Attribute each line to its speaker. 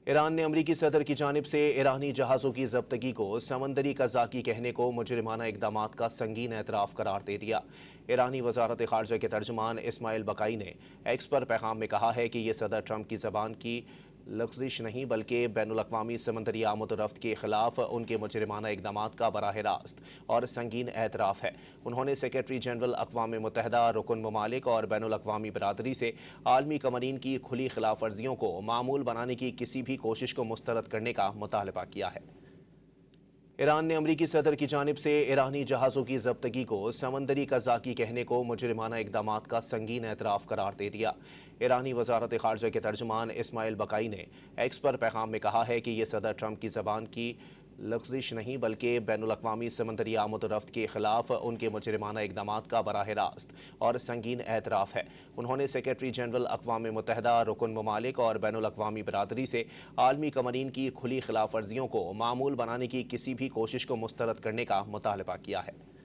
Speaker 1: ایران نے امریکی صدر کی جانب سے ایرانی جہازوں کی ضبطگی کو سمندری قزاقی کہنے کو مجرمانہ اقدامات کا سنگین اعتراف قرار دے دیا۔ ایرانی وزارت خارجہ کے ترجمان اسماعیل بقائی نے ایکس پر پیغام میں کہا ہے کہ یہ صدر ٹرمپ کی زبان کی لغزش نہیں بلکہ بین الاقوامی سمندری آمد و رفت کے خلاف ان کے مجرمانہ اقدامات کا براہ راست اور سنگین اعتراف ہے۔ انہوں نے سیکریٹری جنرل اقوام متحدہ، رکن ممالک اور بین الاقوامی برادری سے عالمی قوانین کی کھلی خلاف ورزیوں کو معمول بنانے کی کسی بھی کوشش کو مسترد کرنے کا مطالبہ کیا ہے۔ ایران نے امریکی صدر کی جانب سے ایرانی جہازوں کی ضبطگی کو سمندری قزاقی کہنے کو مجرمانہ اقدامات کا سنگین اعتراف قرار دے دیا۔ ایرانی وزارت خارجہ کے ترجمان اسماعیل بقائی نے ایکس پر پیغام میں کہا ہے کہ یہ صدر ٹرمپ کی زبان کی لغزش نہیں بلکہ بین الاقوامی سمندری آمد و رفت کے خلاف ان کے مجرمانہ اقدامات کا براہ راست اور سنگین اعتراف ہے۔ انہوں نے سیکریٹری جنرل اقوام متحدہ، رکن ممالک اور بین الاقوامی برادری سے عالمی قوانین کی کھلی خلاف ورزیوں کو معمول بنانے کی کسی بھی کوشش کو مسترد کرنے کا مطالبہ کیا ہے۔